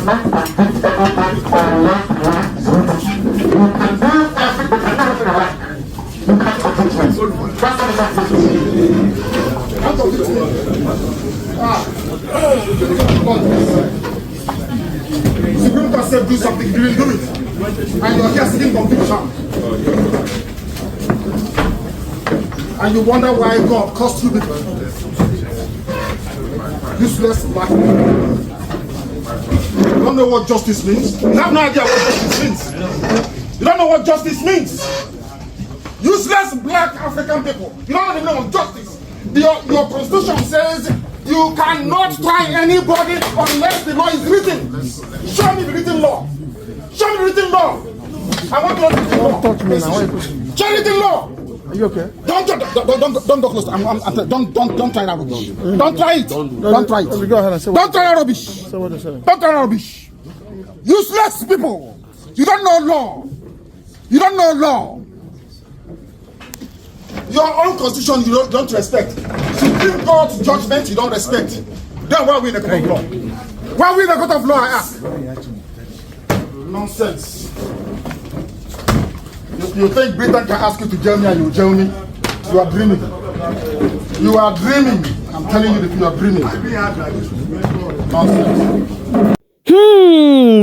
Supreme Court said do something, you didn't do it. And you're here seeking conviction. And you wonder why God cost you people. Useless black people. You don't know what justice means. You have no idea what justice means. You don't know what justice means. Useless black African people. You don't know the meaning of justice. Your constitution says you cannot try anybody unless the law is written. Show me the written law. Show me the written law. I want to know the written law. Don't touch me now. Show me the written law. Are you okay? Don't go close. Don't try that rubbish. Don't try it. Don't try it. Go ahead and say don't try that rubbish. Don't try that rubbish. Useless people. You don't know law. You don't know law. Your own constitution you don't respect. Supreme Court judgment you don't respect. Then why are we in the court of law? Why are we in the court of law, I ask? Nonsense. You think Britain can ask you to jail me and you jail me? You are dreaming. You are dreaming. I'm telling you that you are dreaming. Nonsense.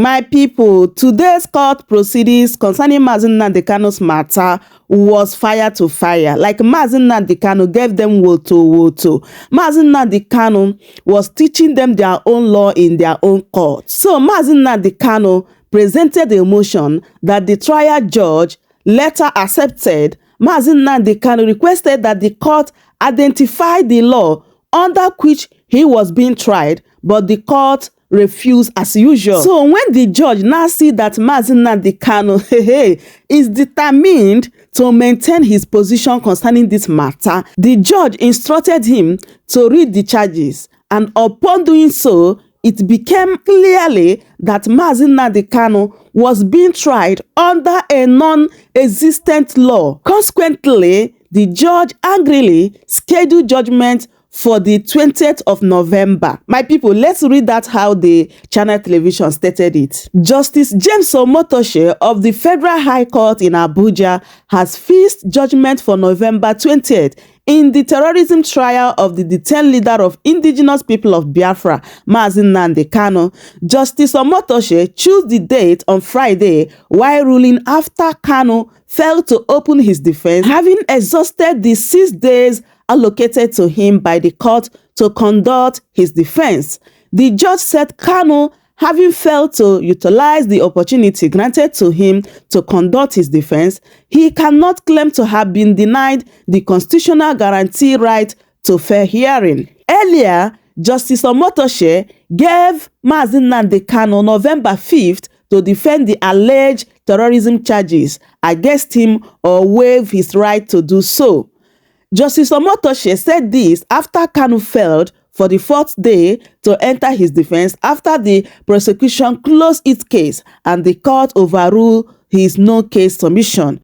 My people, today's court proceedings concerning Mazi Nnamdi Kanu's matter was fire to fire. Like Mazi Nnamdi Kanu gave them woto. Mazi Nnamdi Kanu was teaching them their own law in their own court. So Mazi Nnamdi Kanu presented the motion that the trial judge later accepted. Mazi Nnamdi Kanu requested that the court identify the law under which he was being tried, but the court refused as usual. So when the judge now see that Mazi Nnamdi Kanu is determined to maintain his position concerning this matter, the judge instructed him to read the charges, and upon doing so, it became clearly that Mazi Nnamdi Kanu was being tried under a non-existent law. Consequently, the judge angrily scheduled judgment for the 20th of November. My people, let's read that how the channel television stated it. Justice James Omotoshe of the Federal High Court in Abuja has fixed judgment for November 20th in the terrorism trial of the detained leader of indigenous people of Biafra, Mazi Nnamdi Kanu. Justice Omotoshe chose the date on Friday while ruling after Kanu failed to open his defense, having exhausted the 6 days allocated to him by the court to conduct his defense. The judge said Kanu, having failed to utilize the opportunity granted to him to conduct his defense, he cannot claim to have been denied the constitutional guarantee right to fair hearing. Earlier, Justice Omotoshe gave Mazi Nnamdi Kanu November 5th to defend the alleged terrorism charges against him or waive his right to do so. Justice Omotoshe said this after Kanu failed for the 4th day to enter his defense after the prosecution closed its case and the court overruled his no-case submission.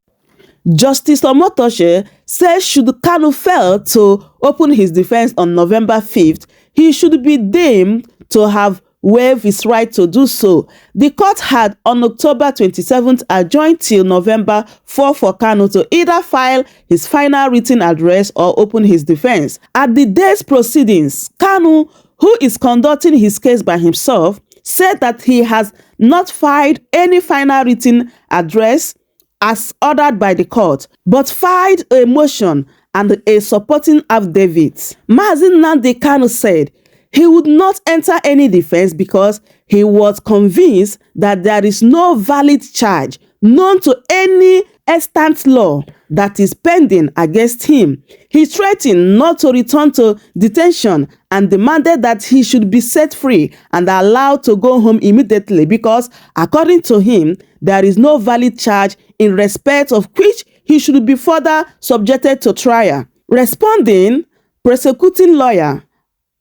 Justice Omotoshe says should Kanu fail to open his defense on November 5th, he should be deemed to have waived his right to do so. The court had on October 27th adjourned till November 4 for Kanu to either file his final written address or open his defense. At the day's proceedings, Kanu, who is conducting his case by himself, said that he has not filed any final written address as ordered by the court, but filed a motion and a supporting affidavit. Mazi Nnamdi Kanu said he would not enter any defense because he was convinced that there is no valid charge known to any extant law that is pending against him. He threatened not to return to detention and demanded that he should be set free and allowed to go home immediately because, according to him, there is no valid charge in respect of which he should be further subjected to trial. Responding, prosecuting lawyer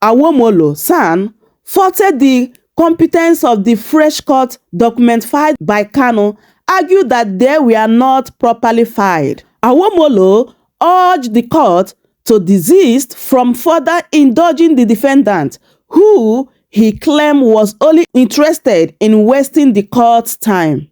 Awomolo San faulted the competence of the fresh court document filed by Kanu, argued that they were not properly filed. Awomolo urged the court to desist from further indulging the defendant, who he claimed was only interested in wasting the court's time.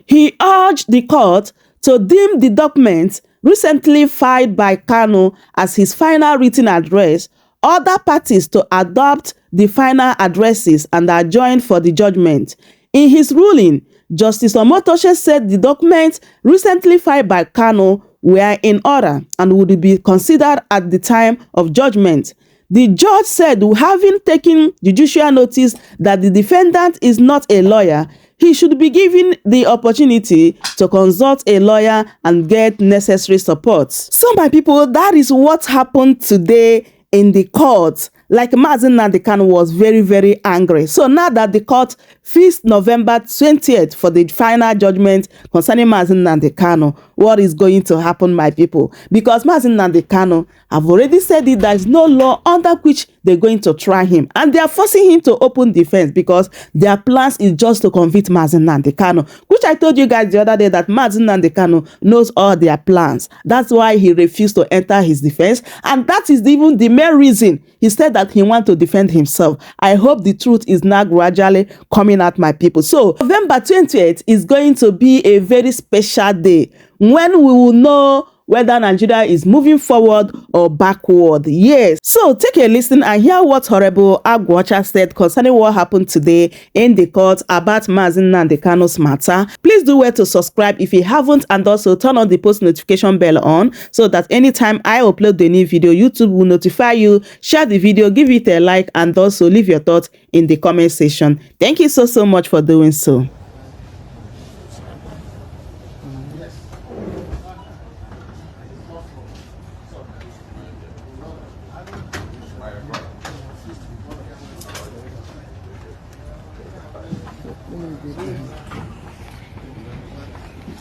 He urged the court to deem the documents recently filed by Kanu as his final written address, other parties to adopt the final addresses and adjourn for the judgment. In his ruling, Justice Omotoshe said the documents recently filed by Kanu were in order and would be considered at the time of judgment. The judge said, having taken judicial notice that the defendant is not a lawyer, he should be given the opportunity to consult a lawyer and get necessary support. So my people, that is what happened today in the court. Like Mazi Nnamdi Kanu was very, very angry. So now that the court fixed November 20th for the final judgment concerning Mazi Nnamdi Kanu, what is going to happen, my people? Because Mazi Nnamdi Kanu have already said it, there is no law under which they're going to try him. And they are forcing him to open defense because their plans is just to convict Mazi Nnamdi Kanu, which I told you guys the other day that Mazi Nnamdi Kanu knows all their plans. That's why he refused to enter his defense. And that is even the main reason he said that he wants to defend himself. I hope the truth is now gradually coming out, my people. So November 20th is going to be a very special day when we will know whether Nigeria is moving forward or backward. Yes. So take a listen and hear what Horrible Agwacha said concerning what happened today in the court about Mazi Nnamdi Kanu's matter. Please do well to subscribe if you haven't, and also turn on the post notification bell on so that anytime I upload the new video, YouTube will notify you. Share the video, give it a like, and also leave your thoughts in the comment section. Thank you so much for doing so.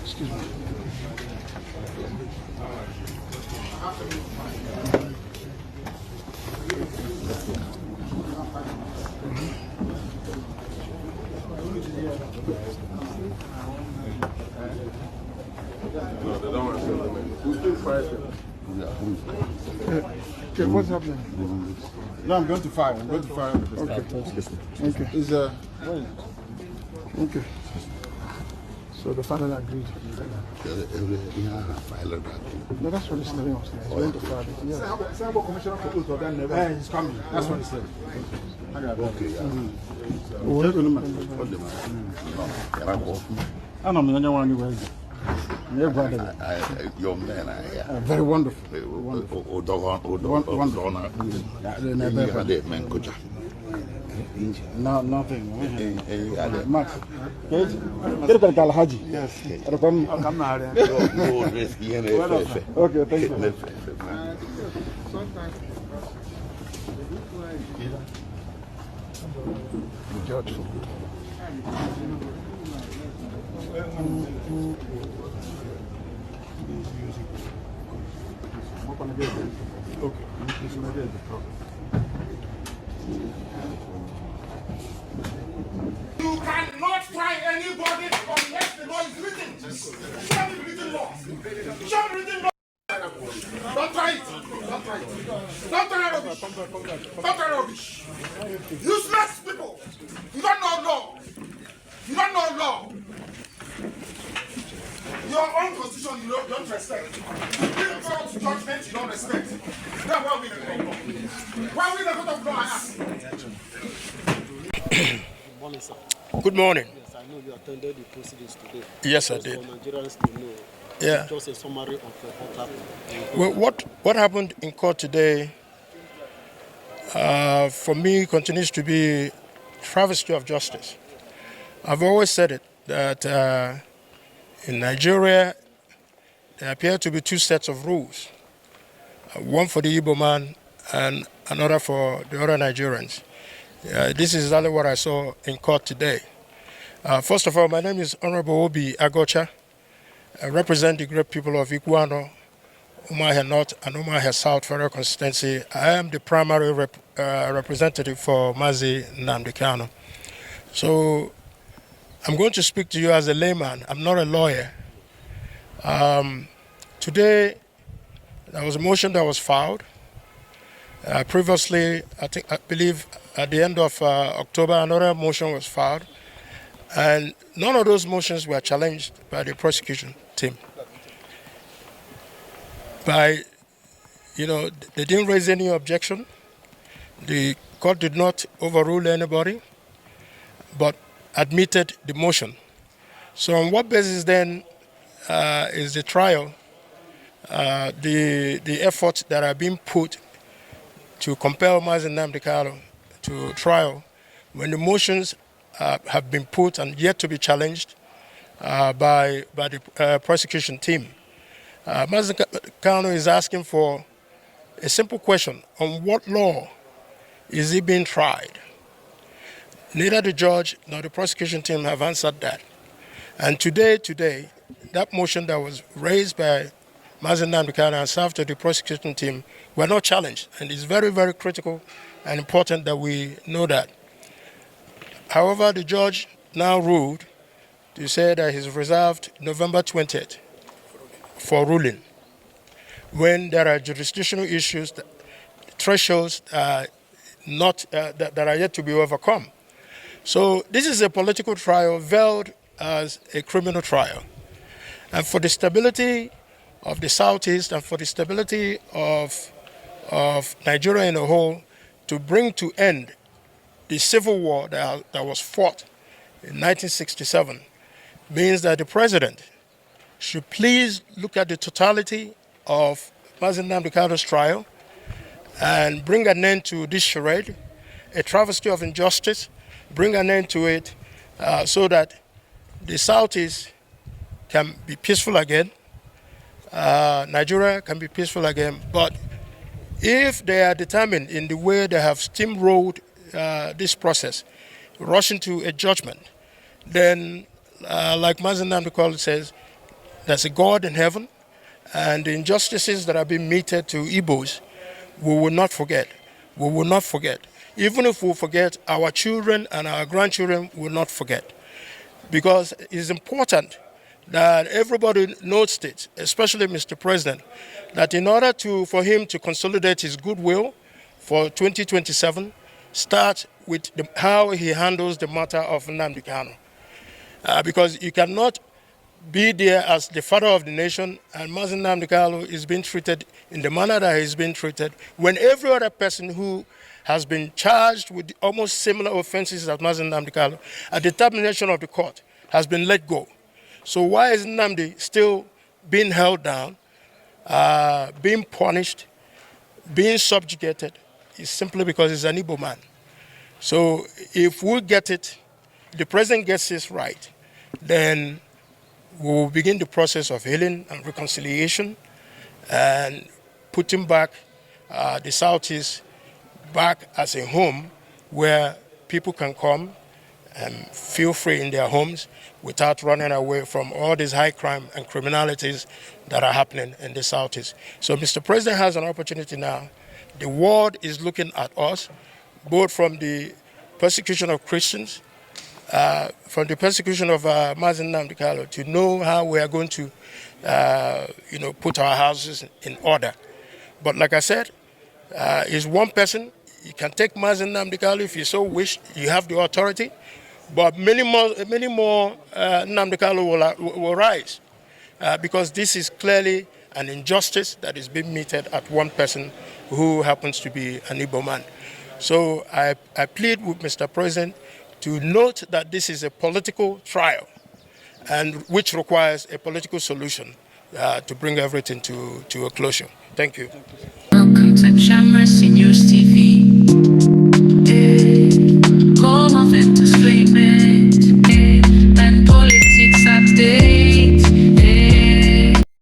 Excuse me. No, they don't want to sell them. Who's still fighting? Okay, what's happening? No, I'm going to fire. I'm going to fire. Okay. Is Okay. So the father agreed. No, that's what he's telling us. He's going to file it. Yeah. Sabo Commissioner for Youth or then he's coming. That's what he said. Okay. I don't know anyone. Your man, very wonderful. No, nothing. Max. Get back to Haji. Yes. Okay, thank you. Judge. You cannot try anybody unless the law is written. Show me written law. Show me written law. Don't try it. Don't try it. Don't try rubbish. Don't try rubbish. Useless people. You don't know law. You don't know law. Your own constitution you don't respect. Bring God's judgment you don't respect. That's why we in the court of law. Why we in the court of law, I ask. Good morning. Yes, I know you attended the proceedings today. Yes, I Just did. for Nigerians to know. Yeah. Just a summary of what happened. Well, what happened in court today, for me, continues to be travesty of justice. I've always said it, that in Nigeria, there appear to be two sets of rules. One for the Igbo man and another for the other Nigerians. This is exactly what I saw in court today. First of all, my name is Honorable Obi Agocha. I represent the great people of Iguano, Umuahia North and Umuahia South Federal Constituency. I am the primary representative for Mazi Nnamdi Kanu. So I'm going to speak to you as a layman. I'm not a lawyer. Today, there was a motion that was filed. Previously, I believe at the end of October, another motion was filed, and none of those motions were challenged by the prosecution team. They didn't raise any objection. The court did not overrule anybody, but admitted the motion. So on what basis then is the trial, the efforts that are being put to compel Mazi Nnamdi Kanu to trial when the motions have been put and yet to be challenged by the prosecution team? Mazi Kanu is asking for a simple question: on what law is he being tried? Neither the judge nor the prosecution team have answered that. And today, that motion that was raised by Mazi Nnamdi Kanu and served to the prosecution team were not challenged. And it's very, very critical and important that we know that. However, the judge now ruled to say that he's reserved November 20th for ruling, when there are jurisdictional issues, thresholds that are yet to be overcome. So this is a political trial veiled as a criminal trial. And for the stability of the Southeast and for the stability of Nigeria in a whole, to bring to end the civil war that was fought in 1967, means that the president should please look at the totality of Mazi Nnamdi Kanu's trial and bring an end to this charade, a travesty of injustice, bring an end to it so that the Southeast can be peaceful again, Nigeria can be peaceful again. But if they are determined in the way they have steamrolled this process, rushing to a judgment, then like Mazi Nnamdi Kanu says, there's a God in heaven, and the injustices that have been meted to Igbos, we will not forget. We will not forget. Even if we forget, our children and our grandchildren will not forget. Because it's important that everybody notes it, especially Mr. President, that in order for him to consolidate his goodwill for 2027, start with how he handles the matter of Nnamdi Kanu. Because you cannot be there as the father of the nation and Mazi Nnamdi Kanu is being treated in the manner that he's been treated, when every other person who has been charged with almost similar offenses as Mazi Nnamdi Kanu, a determination of the court has been let go. So why is Nnamdi still being held down, being punished, being subjugated? It's simply because he's an Igbo man. So if we get it, the president gets this right, then we will begin the process of healing and reconciliation and putting back the Southeast back as a home where people can come and feel free in their homes without running away from all these high crime and criminalities that are happening in the Southeast. So Mr. President has an opportunity now. The world is looking at us, both from the persecution of Christians, from the persecution of Mazi Nnamdi Kanu, to know how we are going to put our houses in order. But like I said, is one person. You can take Mazi Nnamdi Kanu if you so wish. You have the authority. But many more Nnamdi Kanu will rise because this is clearly an injustice that is being meted at one person who happens to be an Igbo man. So I plead with Mr. President to note that this is a political trial, and which requires a political solution to bring everything to a closure. Thank you. Welcome to Chamber Senior